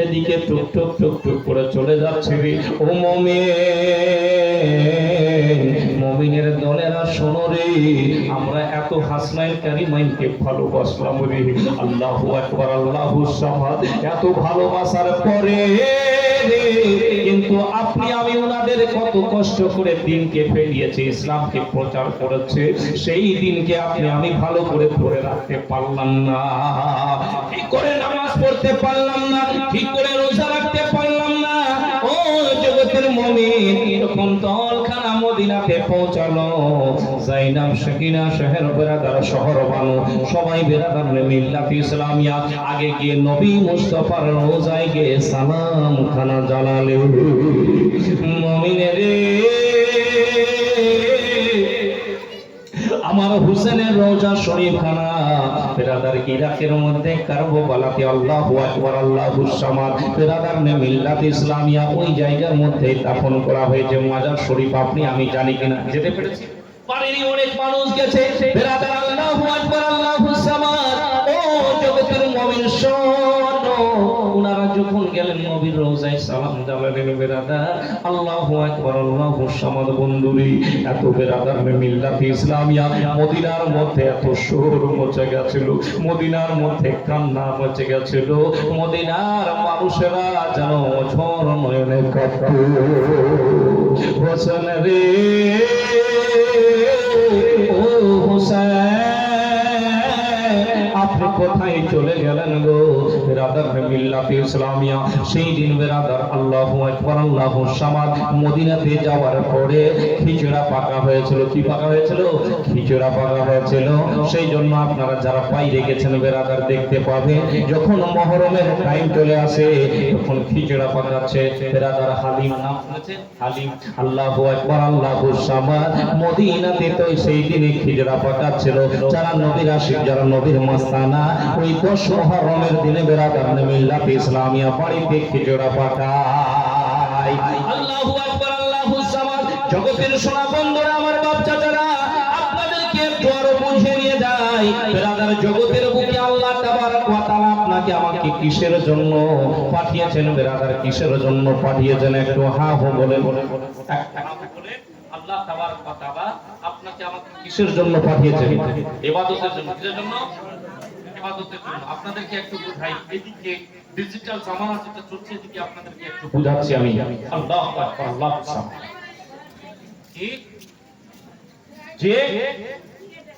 এদিকে টুক টুক টুক টুক করে চলে যাচ্ছে রে। ও মুমিনের দলেরা শোনো রে, আমরা এত হাসনাইন কারিমাইনকে ভালোবাসলাম রে, আল্লাহু আকবার আল্লাহু সামাদ, এত ভালোবাসার পরে কিন্তু আপনি আমি ওনাদের কত কষ্ট করে দিনকে ফেলিয়েছে, ইসলামকে প্রচার করেছে, সেই দিনকে আপনি আমি ভালো করে ধরে রাখতে পারলাম না, ঠিক করে নামাজ পড়তে পারলাম না, ঠিক করে রোজা রাখতে পারলাম না। ও জগতের মুমিন, যখন দলখানা মদিনাতে পৌঁছালো, যায়নাব সাকিনা শহর বেরাদার শহর বানো সবাই বেরাদার মিল্লাত ইসলামিয়া আগে গিয়ে নবী মুস্তাফার রোজায় গিয়ে সালাম খানা জানালে। মুমিনের আমার হুসেনের রওজা শরীফ খানা বেরাদার ইরাকের মধ্যে কারবালাতে, আল্লাহু আকবার আল্লাহু সামাদ, বেরাদার মিল্লাত ইসলামিয়া ওই জায়গার মধ্যে দাফন করা হয়েছে। মাজার শরীফ আপনি আমি জানি কিনা, যেতে পেরেছি পারেনি, অনেক মানুষ গেছে। বেরাদার আল্লাহু আকবার আল্লাহু সামাদ, ও জগতের মুমিন শোনো, ওনারা যখন গেলেন নবীর রওজায় সালাম জানালেন, বেরাদার আল্লাহু আকবার আল্লাহু সামাদ বন্ধুরি, এত বেরাদার মিল্লাত ইসলামিয়া মদিনার মধ্যে এত শোর মচে গেছিল, মদিনার মধ্যে কান্না মচে গেছিল, মদিনার মানুষেরা যেন ঝড় নয়নে কাঁদত। হোসেন রে, ও হোসেন আপনি কোথায় চলে গেলেন গো? বেরাদার মিল্লাত ইসলামিয়া সেই দিন বেরাদার আল্লাহু আকবার আল্লাহু সামাদ মদিনাতে যাওয়ার পরে খিচুড়া পাকা হয়েছিল। কি পাকা হয়েছিল? খিচুড়া পাকা হয়েছিল। সেই জন্য আপনারা যারা বাইরে গেছেন বেরাদার দেখতে পাবে, যখন মহরমের টাইম চলে আসে তখন খিচুড়া পাকাচ্ছে বেরাদার। হালিম নাম শুনেছেন? হালিম, আল্লাহু আকবার আল্লাহু সামাদ মদিনাতে তো সেই দিনে খিচুড়া পাকাচ্ছিল। যারা নবীর আশিক, যারা নবীর মাস্তানা, ওই 10 মুহররমের দিনে বেরাদার মিল্লাত ইসলামিয়া বাড়িতে খিচুড়া পাকায়। আল্লাহু আকবার আল্লাহু সামাদ। জগতের সোনা বন্ধুরা, আমার বাপ চাচারা, আপনাদেরকে একটু আরো বুঝিয়ে নিয়ে যাই, বেরাদার জগতের বুকে আল্লাহ তাবারক ওয়া তাআলা আপনাকে আমাকে কিসের জন্য পাঠিয়েছেন? বেরাদার কিসের জন্য পাঠিয়েছেন? একটু হা হো বলে আল্লাহ তাবারক ওয়া তাআলা আপনাকে আমাকে কিসের জন্য পাঠিয়েছেন? ইবাদতের জন্য। কিসের জন্য? ইবাদতের জন্য। আপনাদেরকে একটু বুঝাই, এদিকে ডিজিটাল জামানা যেটা চলছে, এদিকে আপনাদেরকে একটু বুঝাচ্ছি আমি। আল্লাহু আকবার আল্লাহু সামাদ। কি যে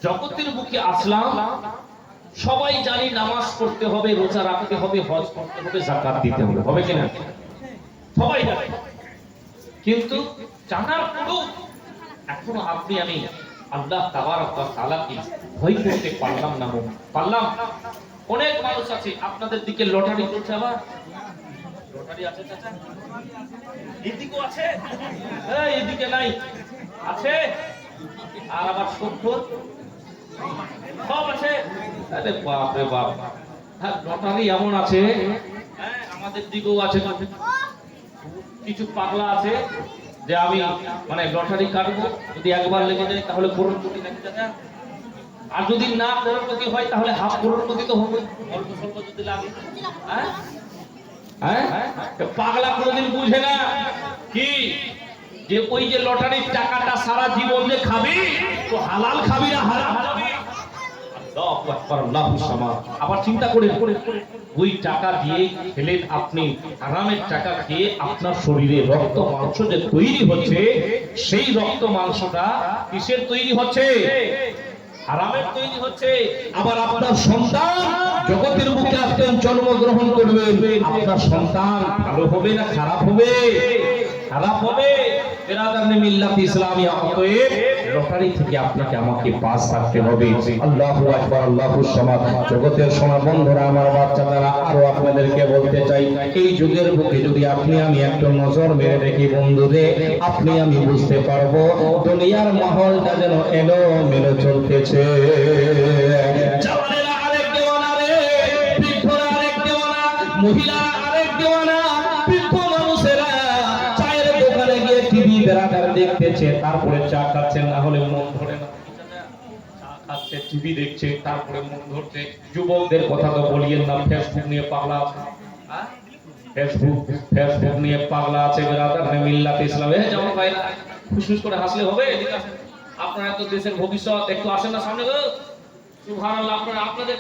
জগতের বুকে আসলাম, সবাই জানি নামাজ পড়তে হবে, রোজা রাখতে হবে, হজ করতে হবে, যাকাত দিতে হবে, হবে কিনা? সবাই জানে, কিন্তু জানার পরেও এখনো আপনি আমি আল্লাহ তাবারক ওয়া তাআলাকে ভয় করতে পারলাম না। পারলাম? অনেক মানুষ আছে, আপনাদের দিকে লটারি চলছে, আবার লটারি আছে চাচা? এদিকেও আছে? হ্যাঁ, এদিকে নাই, আছে। আর আবার 70 সব আছে। আরে বাপ রে বাপ, হ্যাঁ লটারি এমন আছে, হ্যাঁ আমাদের দিকেও আছে। কিছু পাগলা আছে যে আমি মানে লটারি কাটবো, যদি একবার লেগে যায় তাহলে করোড়পতি নাকি দাদা, আর যদি না করোড়পতি হয় তাহলে হাফ করোড়পতি তো হবে, অল্প স্বল্প যদি লাগে। হ্যাঁ হ্যাঁ, পাগলা কোনোদিন বুঝে না কি যে ওই যে লটারির টাকাটা সারা জীবন যে খাবি, তো হালাল খাবি না হারাম খাবি? আল্লাহু আকবার আল্লাহু সামাদ। আবার চিন্তা করে ওই টাকা দিয়ে খেলেন আপনি, হারামের টাকা খেয়ে আপনার শরীরে রক্ত মাংস যে তৈরি হচ্ছে, সেই রক্ত মাংসটা কিসের তৈরি হচ্ছে? হারামের তৈরি হচ্ছে। আবার আপনার সন্তান জগতের বুকে আসবেন, জন্মগ্রহণ করবেন, আপনার সন্তান ভালো হবে না খারাপ হবে? খারাপ হবে। বেরাদার মিল্লাত ইসলামিয়া, অতএব লটারি থেকে আপনাকে আমাকে পাস থাকতে হবে। আল্লাহু আকবার আল্লাহু সামাদ। জগতের সোনা বন্ধুরা, আমার বাচ্চারা, আরো আপনাদেরকে বলতে চাই, এই যুগের বুকে যদি আপনি আমি একটু নজর মেরে দেখি বন্ধুরে, আপনি আমি বুঝতে পারবো দুনিয়ার মাহলটা যেন এলো মেলো চলতেছে। জওয়ানেরা আরেক দেওয়ানা রে, বৃদ্ধরা আরেক দেওয়ানা, মহিলা আরেক দেওয়ানা, বৃদ্ধ মানুষেরা চায়ের দোকানে গিয়ে টিভি বেরাদার দেখতেছে, তারপরে চা খাচ্ছেন, না হলে মন ধরে না। চা খাচ্ছে, টিভি দেখছে, তারপরে মন ধরছে। যুবকদের কথা তো বলিয়েন না, ফেসবুক নিয়ে পাগলা। ফেসবুক ফেসবুক নিয়ে পাগলা আছে বেরাদার নে মিল্লাত ইসলাম এ যেমন ভাইরা খুশখুশ করে হাসলে হবে এদিকে আসেন আপনারা তো দেশের ভবিষ্যৎ একটু আসেন না সামনে গো সুবহানাল্লাহ আপনারা আপনাদের